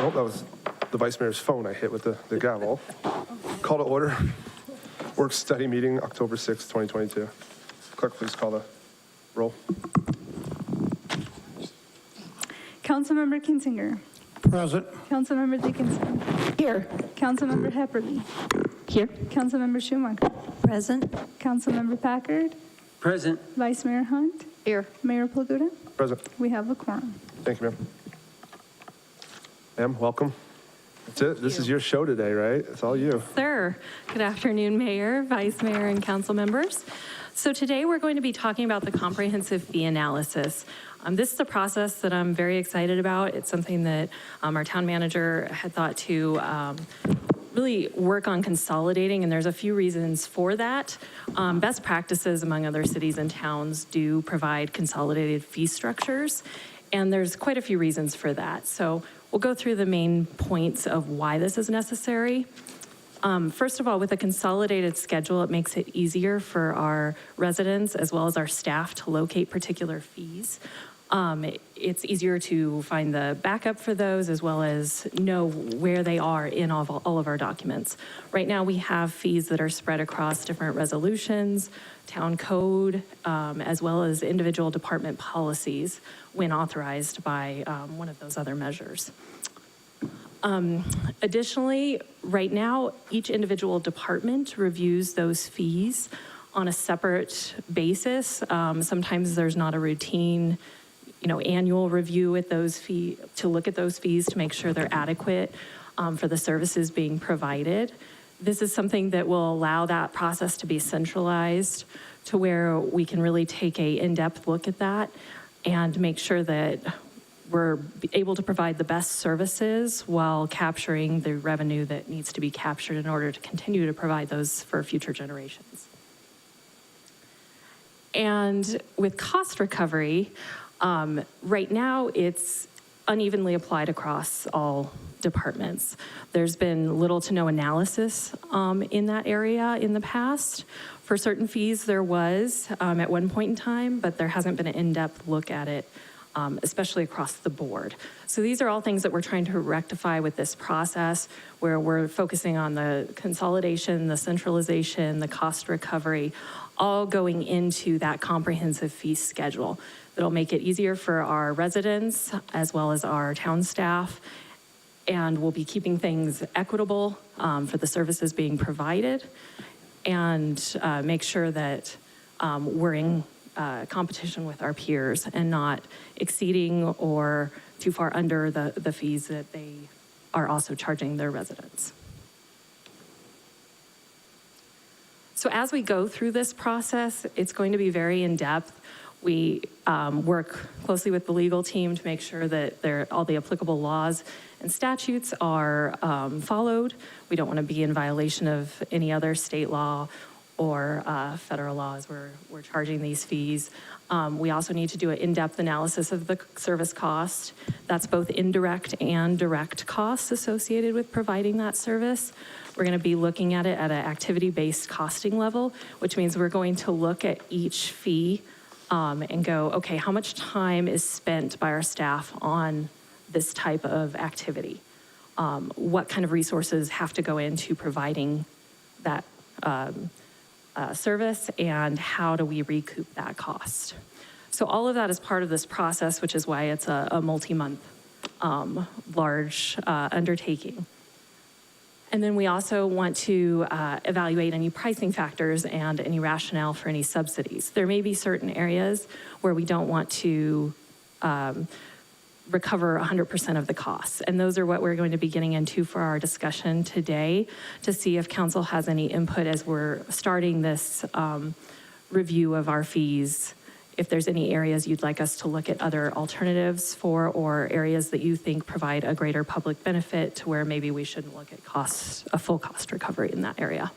Oh, that was the Vice Mayor's phone I hit with the gavel. Call to order. Work study meeting, October 6th, 2022. Clerk, please call the roll. Councilmember Kinzinger. Present. Councilmember Dickinson. Here. Councilmember Hepperly. Here. Councilmember Schumacher. Present. Councilmember Packard. Present. Vice Mayor Hunt. Here. Mayor Plaguta. Present. We have a quorum. Thank you, ma'am. Ma'am, welcome. That's it. This is your show today, right? It's all you. Sir. Good afternoon, Mayor, Vice Mayor, and council members. So today we're going to be talking about the comprehensive fee analysis. This is a process that I'm very excited about. It's something that our town manager had thought to really work on consolidating, and there's a few reasons for that. Best practices among other cities and towns do provide consolidated fee structures, and there's quite a few reasons for that. So we'll go through the main points of why this is necessary. First of all, with a consolidated schedule, it makes it easier for our residents as well as our staff to locate particular fees. It's easier to find the backup for those as well as know where they are in all of our documents. Right now, we have fees that are spread across different resolutions, town code, as well as individual department policies when authorized by one of those other measures. Additionally, right now, each individual department reviews those fees on a separate basis. Sometimes there's not a routine, annual review with those fees to look at those fees to make sure they're adequate for the services being provided. This is something that will allow that process to be centralized to where we can really take an in-depth look at that and make sure that we're able to provide the best services while capturing the revenue that needs to be captured in order to continue to provide those for future generations. And with cost recovery, right now it's unevenly applied across all departments. There's been little to no analysis in that area in the past. For certain fees there was at one point in time, but there hasn't been an in-depth look at it, especially across the board. So these are all things that we're trying to rectify with this process, where we're focusing on the consolidation, the centralization, the cost recovery, all going into that comprehensive fee schedule. That'll make it easier for our residents as well as our town staff, and we'll be keeping things equitable for the services being provided, and make sure that we're in competition with our peers and not exceeding or too far under the fees that they are also charging their residents. So as we go through this process, it's going to be very in-depth. We work closely with the legal team to make sure that all the applicable laws and statutes are followed. We don't want to be in violation of any other state law or federal laws where we're charging these fees. We also need to do an in-depth analysis of the service cost. That's both indirect and direct costs associated with providing that service. We're going to be looking at it at an activity-based costing level, which means we're going to look at each fee and go, okay, how much time is spent by our staff on this type of activity? What kind of resources have to go into providing that service, and how do we recoup that cost? So all of that is part of this process, which is why it's a multi-month large undertaking. And then we also want to evaluate any pricing factors and any rationale for any subsidies. There may be certain areas where we don't want to recover 100% of the costs. And those are what we're going to be getting into for our discussion today, to see if council has any input as we're starting this review of our fees. If there's any areas you'd like us to look at other alternatives for, or areas that you think provide a greater public benefit to where maybe we shouldn't look at a full cost recovery in that area.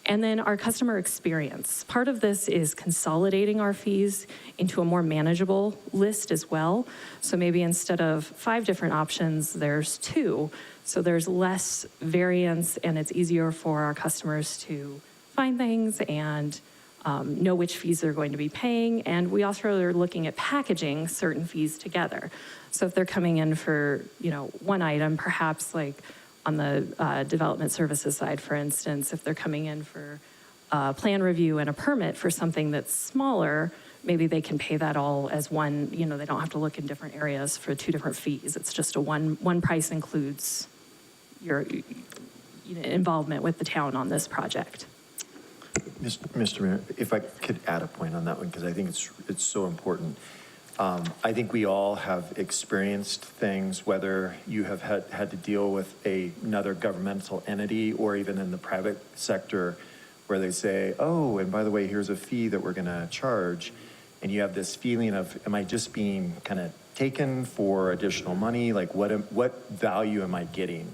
And then our customer experience. Part of this is consolidating our fees into a more manageable list as well. So maybe instead of 5 different options, there's 2. So there's less variance, and it's easier for our customers to find things and know which fees they're going to be paying. And we also are looking at packaging certain fees together. So if they're coming in for, one item, perhaps like on the development services side, for instance, if they're coming in for a plan review and a permit for something that's smaller, maybe they can pay that all as one, they don't have to look in different areas for two different fees. It's just one price includes your involvement with the town on this project. Mr. Mayor, if I could add a point on that one, because I think it's so important. I think we all have experienced things, whether you have had to deal with another governmental entity or even in the private sector, where they say, oh, and by the way, here's a fee that we're going to charge. And you have this feeling of, am I just being kind of taken for additional money? Like, what value am I getting?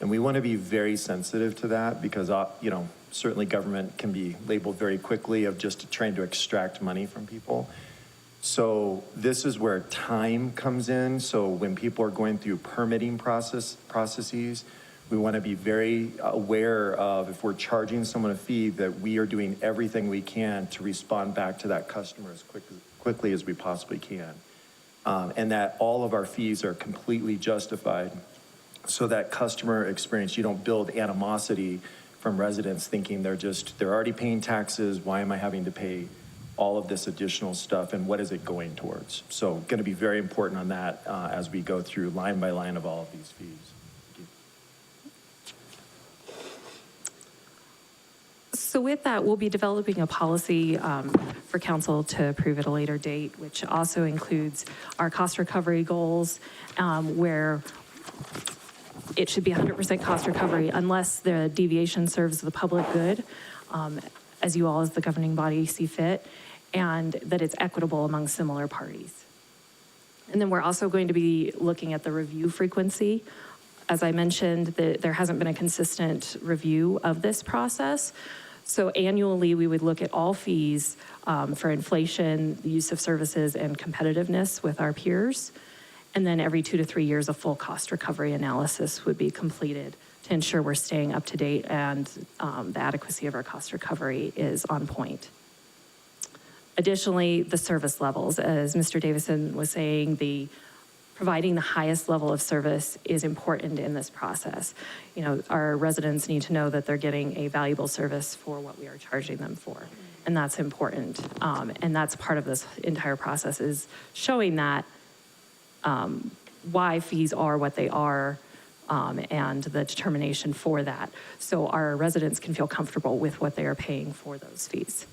And we want to be very sensitive to that because, certainly government can be labeled very quickly of just trying to extract money from people. So this is where time comes in. So when people are going through permitting processes, we want to be very aware of, if we're charging someone a fee, that we are doing everything we can to respond back to that customer as quickly as we possibly can. And that all of our fees are completely justified. So that customer experience, you don't build animosity from residents thinking they're already paying taxes. Why am I having to pay all of this additional stuff, and what is it going towards? So going to be very important on that as we go through line by line of all of these fees. So with that, we'll be developing a policy for council to approve at a later date, which also includes our cost recovery goals, where it should be 100% cost recovery unless the deviation serves the public good, as you all as the governing body see fit, and that it's equitable among similar parties. And then we're also going to be looking at the review frequency. As I mentioned, there hasn't been a consistent review of this process. So annually, we would look at all fees for inflation, the use of services, and competitiveness with our peers. And then every 2 to 3 years, a full cost recovery analysis would be completed to ensure we're staying up to date and the adequacy of our cost recovery is on point. Additionally, the service levels, as Mr. Davison was saying, providing the highest level of service is important in this process. Our residents need to know that they're getting a valuable service for what we are charging them for, and that's important. And that's part of this entire process, is showing that why fees are what they are, and the determination for that, so our residents can feel comfortable with what they are paying for those fees.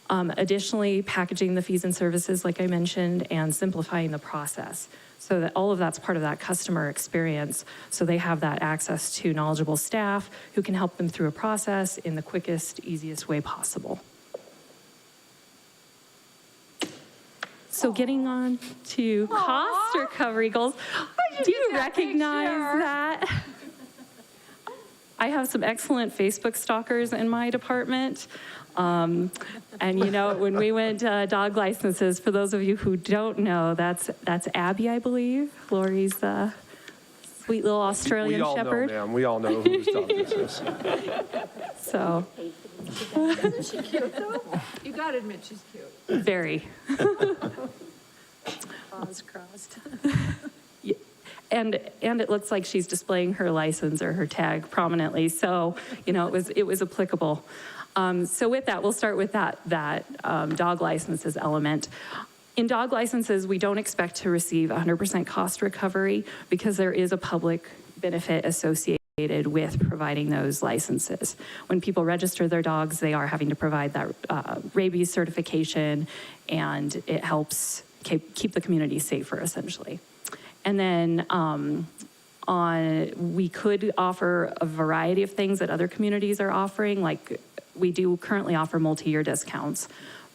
Additionally, packaging the fees and services, like I mentioned, and simplifying the process so that all of that's part of that customer experience, so they have that access to knowledgeable staff who can help them through a process in the quickest, easiest way possible. So getting on to cost recovery goals. Do you recognize that? I have some excellent Facebook stalkers in my department. And when we went dog licenses, for those of you who don't know, that's Abby, I believe, Lori's sweet little Australian Shepherd. We all know, ma'am. We all know whose dog this is. So. Isn't she cute, though? You gotta admit she's cute. Very. Paws crossed. And it looks like she's displaying her license or her tag prominently. So, it was applicable. So with that, we'll start with that dog licenses element. In dog licenses, we don't expect to receive 100% cost recovery because there is a public benefit associated with providing those licenses. When people register their dogs, they are having to provide that rabies certification, and it helps keep the community safer, essentially. And then we could offer a variety of things that other communities are offering, like we do currently offer multi-year discounts,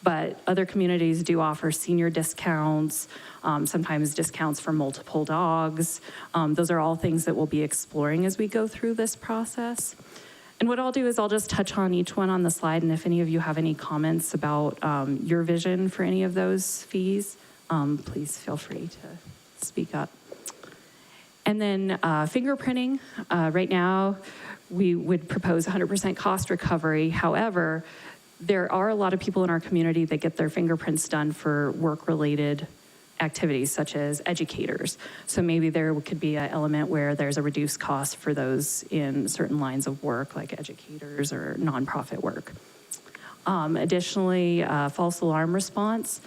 but other communities do offer senior discounts, sometimes discounts for multiple dogs. Those are all things that we'll be exploring as we go through this process. And what I'll do is I'll just touch on each one on the slide, and if any of you have any comments about your vision for any of those fees, please feel free to speak up. And then fingerprinting, right now we would propose 100% cost recovery. However, There are a lot of people in our community that get their fingerprints done for work-related activities, such as educators. So maybe there could be an element where there's a reduced cost for those in certain lines of work, like educators or nonprofit work. Additionally, false alarm response.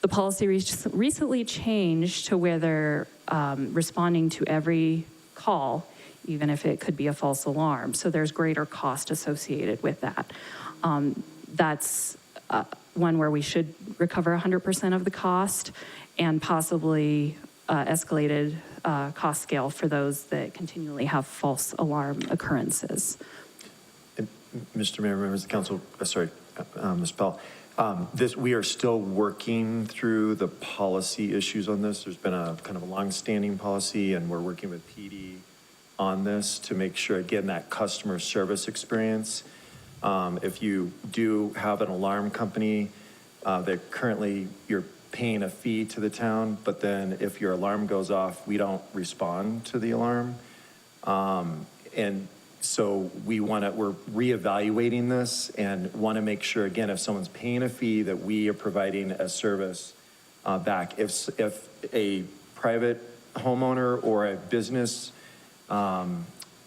The policy recently changed to where they're responding to every call, even if it could be a false alarm. So there's greater cost associated with that. That's one where we should recover 100% of the cost, and possibly escalated cost scale for those that continually have false alarm occurrences. And Mr. Mayor, members of the council, Ms. Powell, we are still working through the policy issues on this. There's been a kind of a long-standing policy, and we're working with PD on this to make sure, again, that customer service experience. If you do have an alarm company, that currently you're paying a fee to the town, but then if your alarm goes off, we don't respond to the alarm. And so we're reevaluating this and want to make sure, again, if someone's paying a fee, that we are providing a service back. If a private homeowner or a business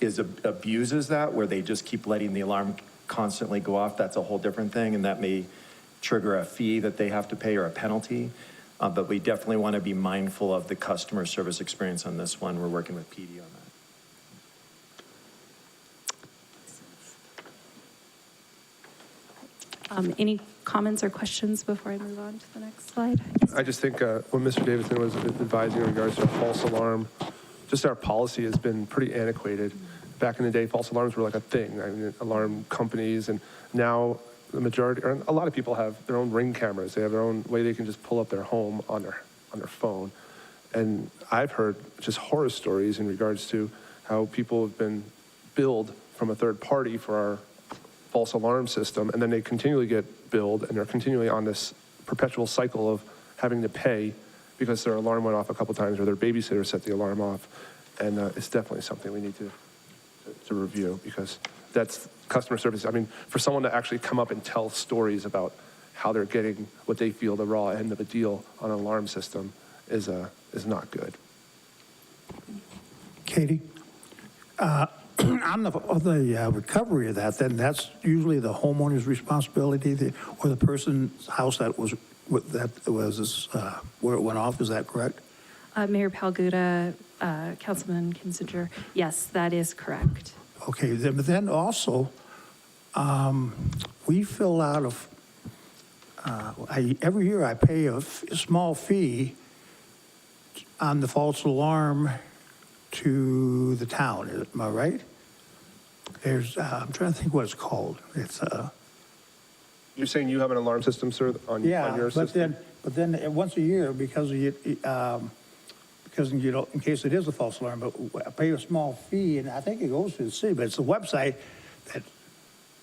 abuses that, where they just keep letting the alarm constantly go off, that's a whole different thing, and that may trigger a fee that they have to pay or a penalty. But we definitely want to be mindful of the customer service experience on this one. We're working with PD on that. Any comments or questions before I move on to the next slide? I just think when Mr. Davidson was advising in regards to a false alarm, just our policy has been pretty antiquated. Back in the day, false alarms were like a thing. I mean, alarm companies, and now the majority, or a lot of people have their own Ring cameras. They have their own way they can just pull up their home on their phone. And I've heard just horror stories in regards to how people have been billed from a third party for our false alarm system, and then they continually get billed, and they're continually on this perpetual cycle of having to pay because their alarm went off a couple times or their babysitter set the alarm off. And it's definitely something we need to review, because that's customer service. I mean, for someone to actually come up and tell stories about how they're getting what they feel the raw end of a deal on an alarm system is not good. Katie, on the recovery of that, then that's usually the homeowner's responsibility, or the person's house that was where it went off. Is that correct? Mayor Palguda, Councilman Kinzinger, yes, that is correct. Okay, but then also, we fill out every year I pay a small fee on the false alarm to the town. Am I right? I'm trying to think what it's called. It's You're saying you have an alarm system, sir, on your system? but then once a year, because you know, in case it is a false alarm, but I pay a small fee, and I think it goes to the city, but it's a website that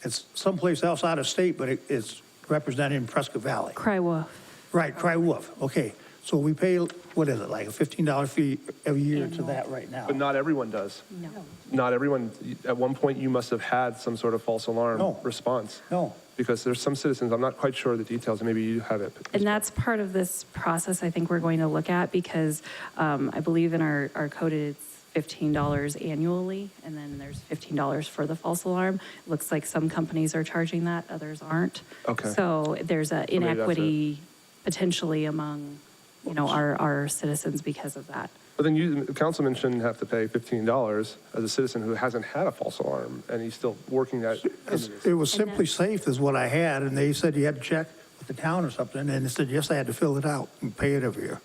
it's someplace else out of state, but it's represented in Prescott Valley. Cry wolf. Right, Cry Wolf. Okay, so we pay, what is it, like a $15 fee every year to that right now? But not everyone does. No. Not everyone. At one point, you must have had some sort of false alarm response. No. Because there's some citizens, I'm not quite sure of the details, and maybe you have it. And that's part of this process I think we're going to look at, because I believe in our code it's $15 annually, and then there's $15 for the false alarm. It looks like some companies are charging that, others aren't. Okay. So there's an maybe that's inequity potentially among, our citizens because of that. But then the councilman shouldn't have to pay $15 as a citizen who hasn't had a false alarm, and he's still working that. It was Simply Safe is what I had, and they said you had to check with the town or something, and they said, yes, I had to fill it out and pay it every year.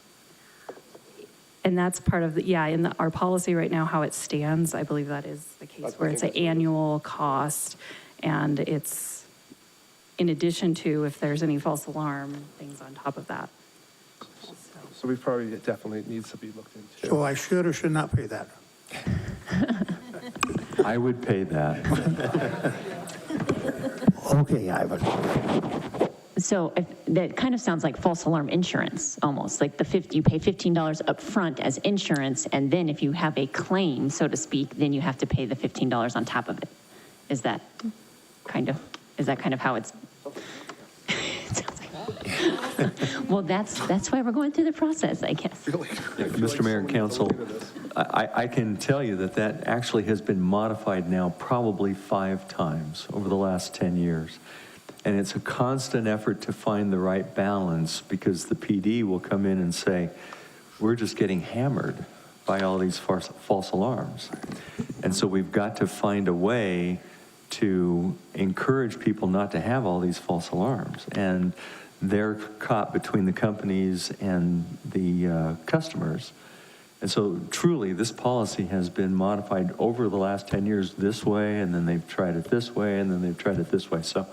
And that's part of in our policy right now, how it stands, I believe that is the case, where it's an annual cost, and it's in addition to if there's any false alarm, things on top of that. So we probably definitely needs to be looked into. So I should or should not pay that? I would pay that. Okay, Ivan. So that kind of sounds like false alarm insurance, almost like you pay $15 up front as insurance, and then if you have a claim, so to speak, then you have to pay the $15 on top of it. Is that kind of how it's Well, that's why we're going through the process, I guess. Mr. Mayor and Council, I can tell you that that actually has been modified now probably 5 times over the last 10 years. And it's a constant effort to find the right balance because the PD will come in and say, we're just getting hammered by all these false alarms. And so we've got to find a way to encourage people not to have all these false alarms. And they're caught between the companies and the customers. And so truly, this policy has been modified over the last 10 years this way, and then they've tried it this way, and then they've tried it this way. So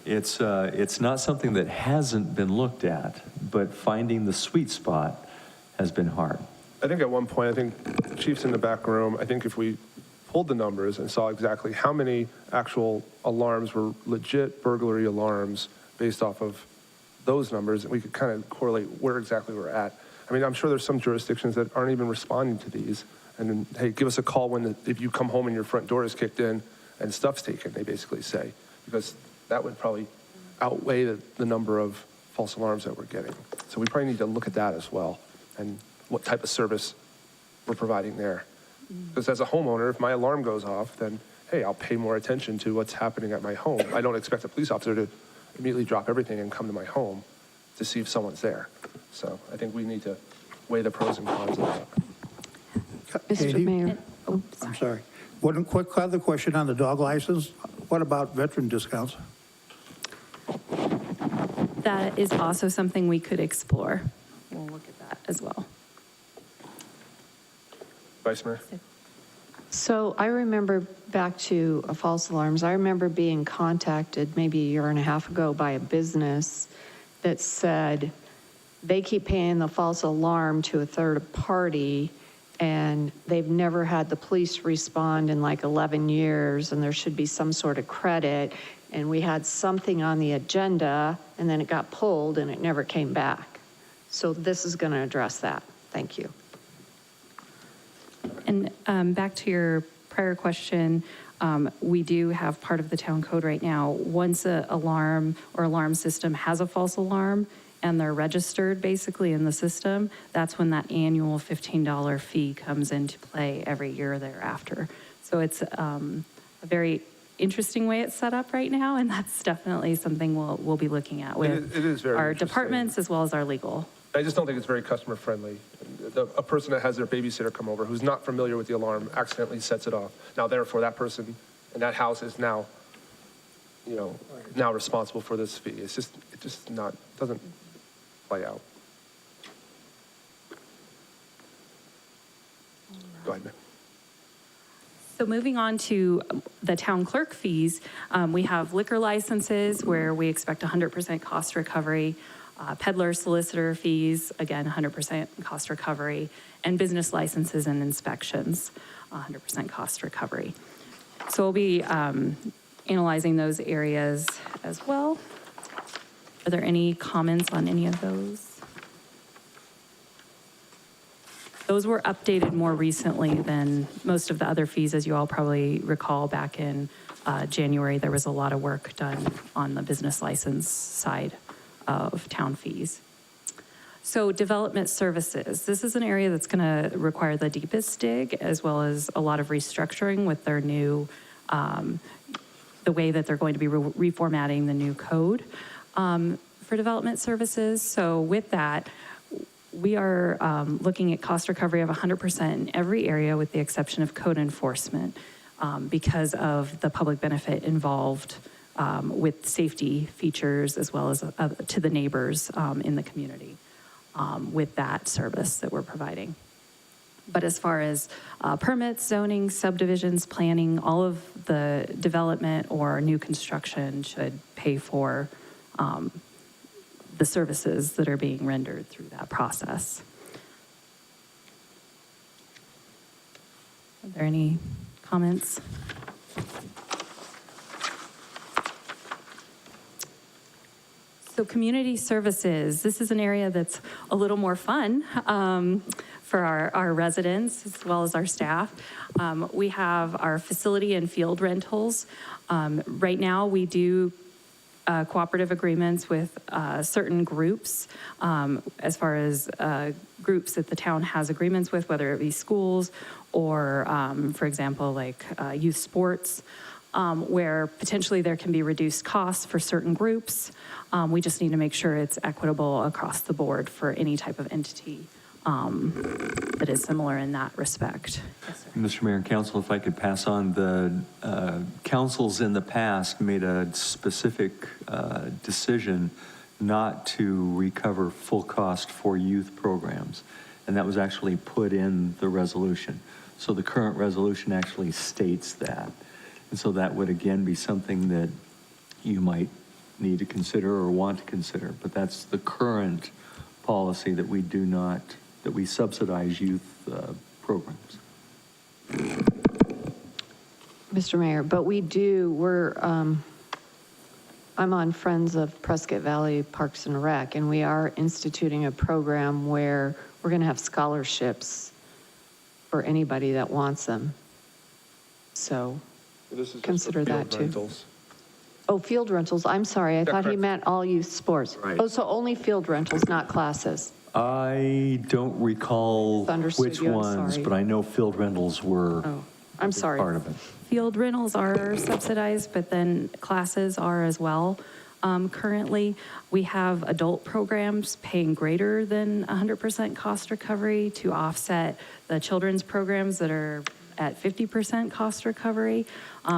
it's not something that hasn't been looked at, but finding the sweet spot has been hard. I think at one point, I think the chief's in the back room, I think if we pulled the numbers and saw exactly how many actual alarms were legit burglary alarms based off of those numbers, we could kind of correlate where exactly we're at. I mean, I'm sure there's some jurisdictions that aren't even responding to these. And then, hey, give us a call if you come home and your front door is kicked in and stuff's taken, they basically say. Because that would probably outweigh the number of false alarms that we're getting. So we probably need to look at that as well and what type of service we're providing there. Because as a homeowner, if my alarm goes off, then, hey, I'll pay more attention to what's happening at my home. I don't expect a police officer to immediately drop everything and come to my home to see if someone's there. So I think we need to weigh the pros and cons of that. Katie? Mr. Mayor. Oh, I'm sorry. One quick other question on the dog license. What about veteran discounts? That is also something we could explore. We'll look at that as well. Vice Mayor? So I remember back to false alarms. I remember being contacted maybe a year and a half ago by a business that said they keep paying the false alarm to a third party and they've never had the police respond in like 11 years and there should be some sort of credit. And we had something on the agenda and then it got pulled and it never came back. So this is going to address that. Thank you. And back to your prior question, we do have part of the town code right now. Once an alarm or alarm system has a false alarm and they're registered basically in the system, that's when that annual $15 fee comes into play every year thereafter. So it's a very interesting way it's set up right now, and that's definitely something we'll be looking at with It is very our interesting. departments as well as our legal. I just don't think it's very customer friendly. A person that has their babysitter come over who's not familiar with the alarm accidentally sets it off. Now, therefore, that person in that house is now, now responsible for this fee. It just doesn't play out. Go ahead, ma'am. So moving on to the town clerk fees, we have liquor licenses where we expect 100% cost recovery, peddler solicitor fees, again, 100% cost recovery, and business licenses and inspections, 100% cost recovery. So we'll be analyzing those areas as well. Are there any comments on any of those? Those were updated more recently than most of the other fees. As you all probably recall, back in January, there was a lot of work done on the business license side of town fees. So development services. This is an area that's going to require the deepest dig, as well as a lot of restructuring with their new, the way that they're going to be reformatting the new code for development services. So with that, we are looking at cost recovery of 100% in every area with the exception of code enforcement because of the public benefit involved with safety features as well as to the neighbors in the community with that service that we're providing. But as far as permits, zoning, subdivisions, planning, all of the development or new construction should pay for the services that are being rendered through that process. Are there any comments? So community services, this is an area that's a little more fun for our residents as well as our staff. We have our facility and field rentals. Right now we do cooperative agreements with certain groups, as far as groups that the town has agreements with, whether it be schools or, for example, like youth sports, where potentially there can be reduced costs for certain groups. We just need to make sure it's equitable across the board for any type of entity that is similar in that respect. Yes, sir. Mr. Mayor and Council, if I could pass on, the councils in the past made a specific decision not to recover full cost for youth programs, and that was actually put in the resolution. So the current resolution actually states that. And so that would again be something that you might need to consider or want to consider, but that's the current policy, that we do not, that we subsidize youth programs. Mr. Mayor, but I'm on Friends of Prescott Valley Parks and Rec, and we are instituting a program where we're going to have scholarships for anybody that wants them. So This is just consider for that field too. rentals. Oh, field rentals, I'm sorry, I thought he correct. meant all youth sports. Right. Oh, so only field rentals, not classes. I don't recall Misunderstood which you, I'm ones, sorry. but I know field rentals were Oh, I'm sorry. part of it. Field rentals are subsidized, but then classes are as well. Currently, we have adult programs paying greater than 100% cost recovery to offset the children's programs that are at 50% cost recovery.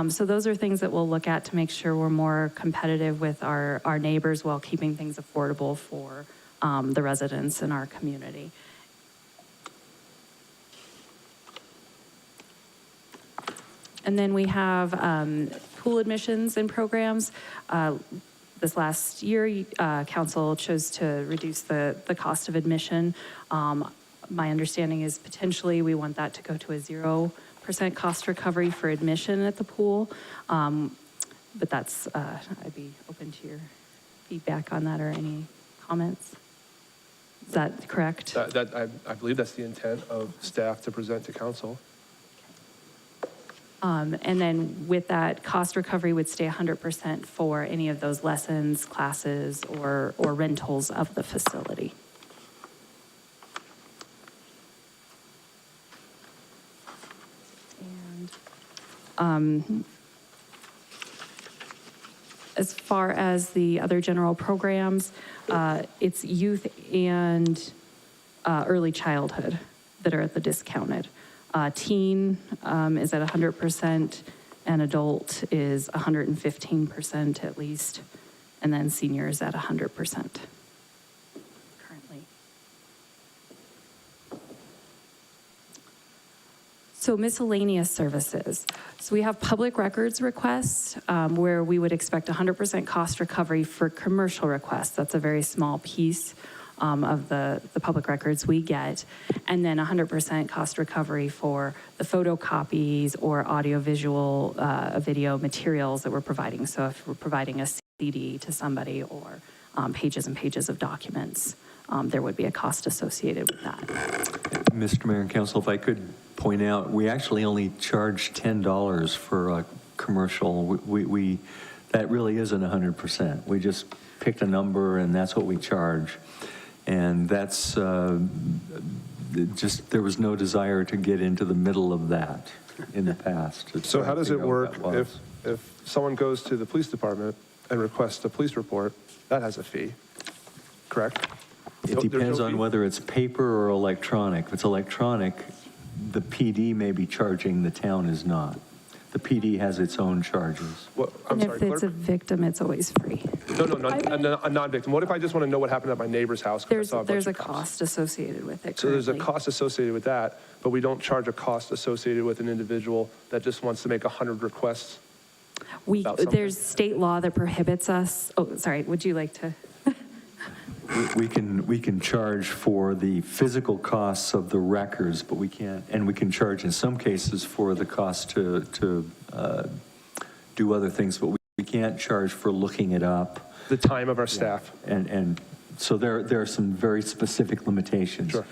So those are things that we'll look at to make sure we're more competitive with our neighbors while keeping things affordable for the residents in our community. And then we have pool admissions and programs. This last year, council chose to reduce the cost of admission. My understanding is potentially we want that to go to a 0% cost recovery for admission at the pool. But that's, I'd be open to your feedback on that or any comments. Is that correct? I believe that's the intent of staff to present to council. And then with that, cost recovery would stay 100% for any of those lessons, classes, or rentals of the facility. And as far as the other general programs, it's youth and early childhood that are at the discounted. Teen is at 100%, and adult is 115% at least, and then seniors at 100% currently. So miscellaneous services. So we have public records requests where we would expect 100% cost recovery for commercial requests. That's a very small piece of the public records we get, and then 100% cost recovery for the photocopies or audiovisual video materials that we're providing. So if we're providing a CD to somebody or pages and pages of documents, there would be a cost associated with that. Mr. Mayor and Council, if I could point out, we actually only charge $10 for a commercial. We that really isn't 100%. We just picked a number and that's what we charge. And that's just, there was no desire to get into the middle of that in the past. So how does it work if someone goes to the police department and requests a police report? That has a fee, correct? It There's depends no on fee? whether it's paper or electronic. If it's electronic, the PD may be charging, the town is not. The PD has its own charges. What, I'm And sorry, if it's a clerk? victim, it's always free. No, a non-victim. What if I just want to know what happened at my neighbor's house? 'Cause I saw There's bunch a of cops? cost associated with it So there's a currently. cost associated with that, but we don't charge a cost associated with an individual that just wants to make 100 requests? about something. There's state law that prohibits us. Oh, sorry, would you like to? We can charge for the physical costs of the records, but we can't, and we can charge in some cases for the cost to do other things, but we can't charge for looking it up. The time of our staff. And so there are some very specific limitations. Sure.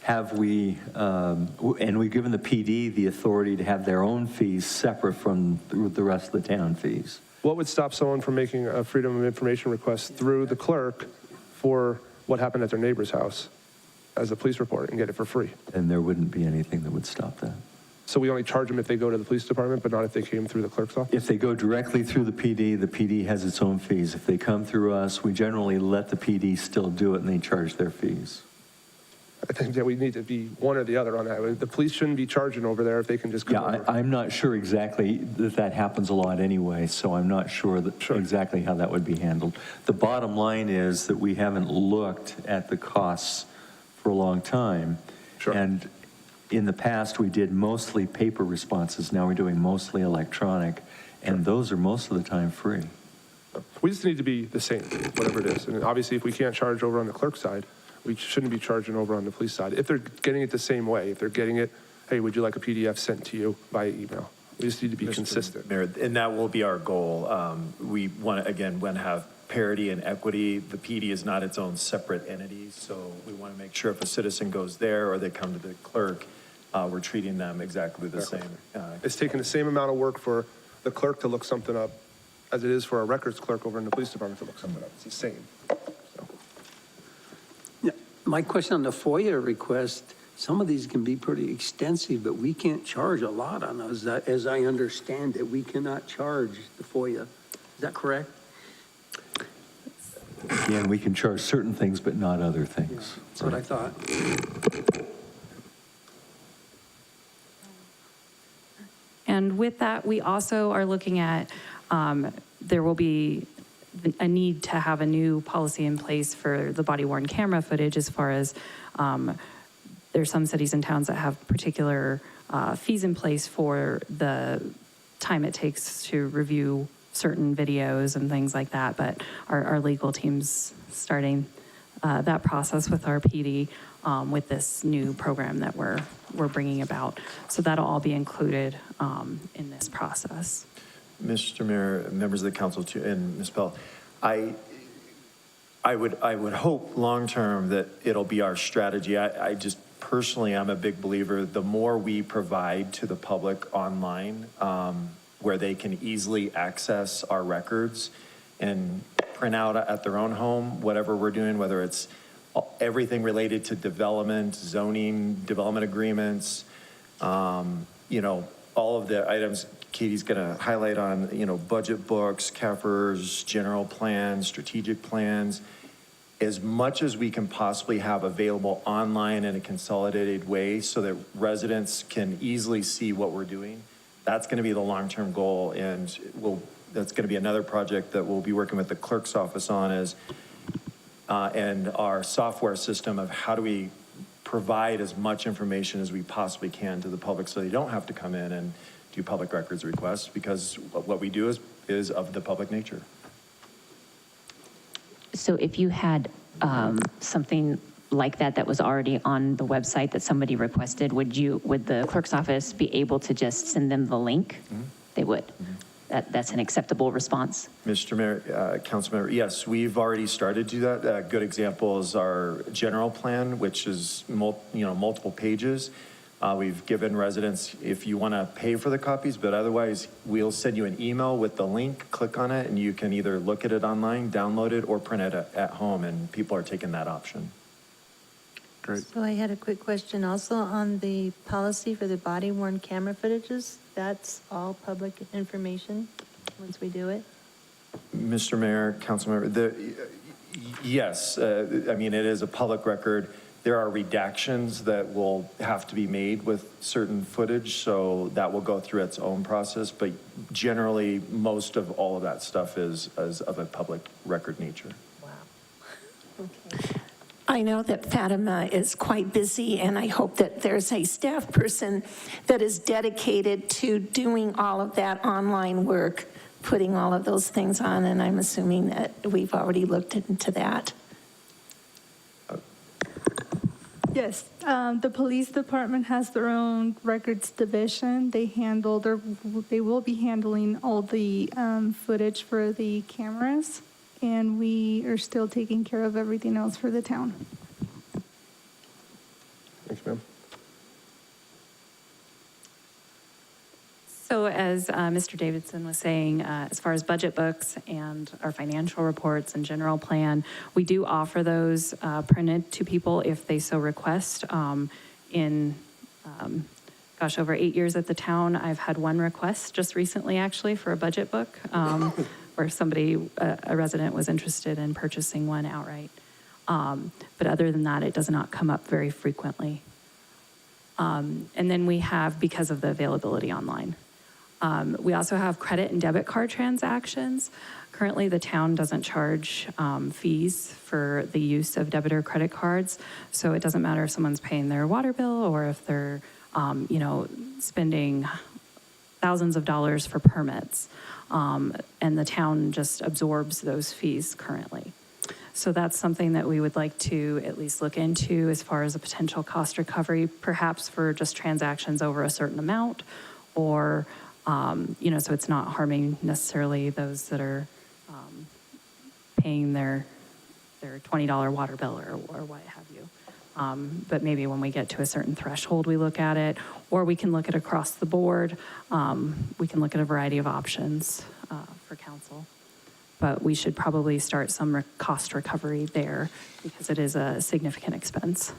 Have we, and we've given the PD the authority to have their own fees separate from the rest of the town fees. What would stop someone from making a freedom of information request through the clerk for what happened at their neighbor's house as a police report and get it for free? And there wouldn't be anything that would stop that. So we only charge them if they go to the police department, but not if they came through the clerk's office? If they go directly through the PD has its own fees. If they come through us, we generally let the PD still do it and they charge their fees. I think that we need to be one or the other on that. The police shouldn't be charging over there if they can just come Yeah, over. I'm not sure exactly that happens a lot anyway, so I'm not sure that exactly how that would be handled. The bottom line is that we haven't looked at the costs for a long time. Sure. And in the past, we did mostly paper responses. Now we're doing mostly electronic, and those are most of the time free. We just need to be the same, whatever it is. And obviously, if we can't charge over on the clerk side, we shouldn't be charging over on the police side. If they're getting it the same way, if they're getting it, hey, would you like a PDF sent to you via email? We just need to be consistent. Mayor, and that will be our goal. We want to, again, want to have parity and equity. The PD is not its own separate entity, so we want to make sure if a citizen goes there or they come to the clerk, we're treating them exactly the same. It's taking the same amount of work for the clerk to look something up as it is for a records clerk over in the police department to look something up. It's the same. Yeah, my question on the FOIA request, some of these can be pretty extensive, but we can't charge a lot on those. As I understand it, we cannot charge the FOIA. Is that correct? Again, we can charge certain things, but not other things. That's what I thought. And with that, we also are looking at, there will be a need to have a new policy in place for the body-worn camera footage as far as there's some cities and towns that have particular fees in place for the time it takes to review certain videos and things like that. But our legal team's starting that process with our PD with this new program that we're bringing about. So that'll all be included in this process. Mr. Mayor, members of the council, too, and Ms. Pell, I would hope long-term that it'll be our strategy. I just personally, I'm a big believer, the more we provide to the public online, where they can easily access our records and print out at their own home, whatever we're doing, whether it's everything related to development, zoning, development agreements, all of the items Katie's going to highlight on, budget books, CAFRs, general plans, strategic plans, as much as we can possibly have available online in a consolidated way so that residents can easily see what we're doing. That's going to be the long-term goal, and that's going to be another project that we'll be working with the clerk's office on and our software system of how do we provide as much information as we possibly can to the public so they don't have to come in and do public records requests, because what we do is of the public nature. So if you had something like that was already on the website that somebody requested, would the clerk's office be able to just send them the link? Mm-hmm. They would. Mm-hmm. That's an acceptable response. Mr. Mayor, Councilmember, yes, we've already started to do that. A good example is our general plan, which is multiple pages. We've given residents, if you want to pay for the copies, but otherwise we'll send you an email with the link, click on it, and you can either look at it online, download it, or print it at home, and people are taking that option. Great. So I had a quick question also on the policy for the body-worn camera footages. That's all public information once we do it? Mr. Mayor, Councilmember, yes, it is a public record. There are redactions that will have to be made with certain footage, so that will go through its own process. But generally, most of all of that stuff is of a public record nature. Wow. Okay. I know that Fatima is quite busy, and I hope that there's a staff person that is dedicated to doing all of that online work, putting all of those things on, and I'm assuming that we've already looked into that. Yes, the police department has their own records division. They will be handling all the footage for the cameras, and we are still taking care of everything else for the town. Thanks, ma'am. So as Mr. Davidson was saying, as far as budget books and our financial reports and general plan, we do offer those printed to people if they so request. Over 8 years at the town, I've had one request just recently, actually, for a budget book, where somebody, a resident, was interested in purchasing one outright. But other than that, it does not come up very frequently. And then we have, because of the availability online. We also have credit and debit card transactions. Currently, the town doesn't charge fees for the use of debit or credit cards. So it doesn't matter if someone's paying their water bill or if they're, spending thousands of dollars for permits. And the town just absorbs those fees currently. So that's something that we would like to at least look into as far as a potential cost recovery, perhaps for just transactions over a certain amount, or, so it's not harming necessarily those that are paying their $20 water bill or what have you. But maybe when we get to a certain threshold, we look at it, or we can look at across the board. We can look at a variety of options for council. But we should probably start some cost recovery there because it is a significant expense.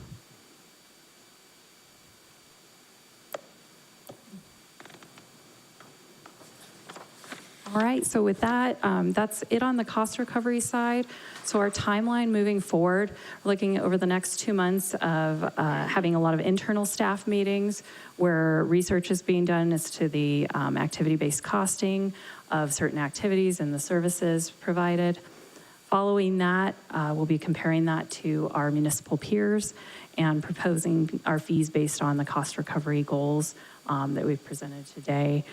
All right, so with that, that's it on the cost recovery side. So our timeline moving forward, we're looking over the next 2 months of having a lot of internal staff meetings where research is being done as to the activity-based costing of certain activities and the services provided. Following that, we'll be comparing that to our municipal peers and proposing our fees based on the cost recovery goals that we've presented today.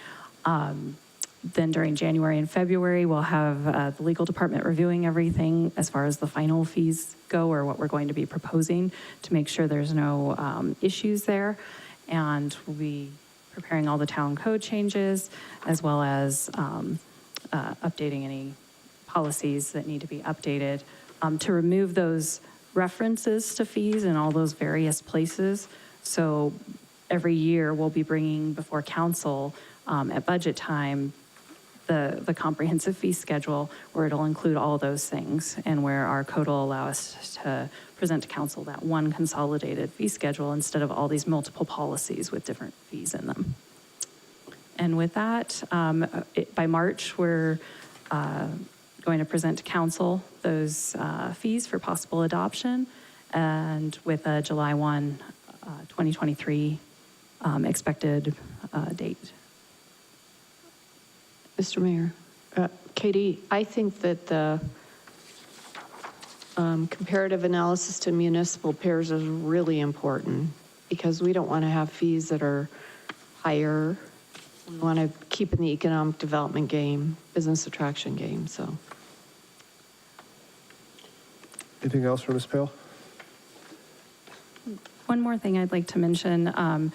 Then during January and February, we'll have the legal department reviewing everything as far as the final fees go, or what we're going to be proposing, to make sure there's no issues there. And we'll be preparing all the town code changes, as well as updating any policies that need to be updated to remove those references to fees in all those various places. So every year we'll be bringing before council at budget time the comprehensive fee schedule, where it'll include all those things, and where our code will allow us to present to council that one consolidated fee schedule instead of all these multiple policies with different fees in them. And with that, by March, we're going to present to council those fees for possible adoption, and with a July 1, 2023 expected date. Mr. Mayor, Katie, I think that the comparative analysis to municipal peers is really important, because we don't want to have fees that are higher. We want to keep in the economic development game, business attraction game, so. Anything else from Ms. Pale? One more thing I'd like to mention.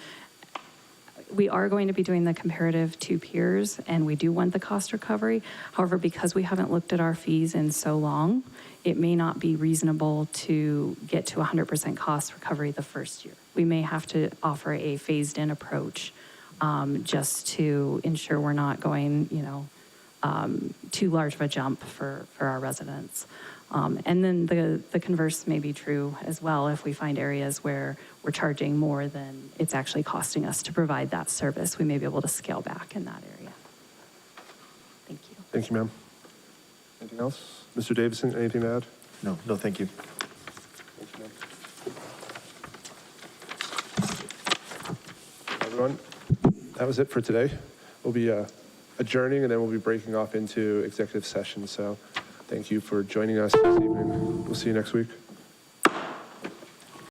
We are going to be doing the comparative to peers, and we do want the cost recovery. However, because we haven't looked at our fees in so long, it may not be reasonable to get to 100% cost recovery the first year. We may have to offer a phased-in approach just to ensure we're not going, too large of a jump for our residents. And then the converse may be true as well. If we find areas where we're charging more than it's actually costing us to provide that service, we may be able to scale back in that area. Thank you. Thank you, ma'am. Anything else? Mr. Davison, anything to add? No, thank you. Thank you, ma'am. Everyone, that was it for today. We'll be adjourning, and then we'll be breaking off into executive session. So thank you for joining us this evening. We'll see you next week.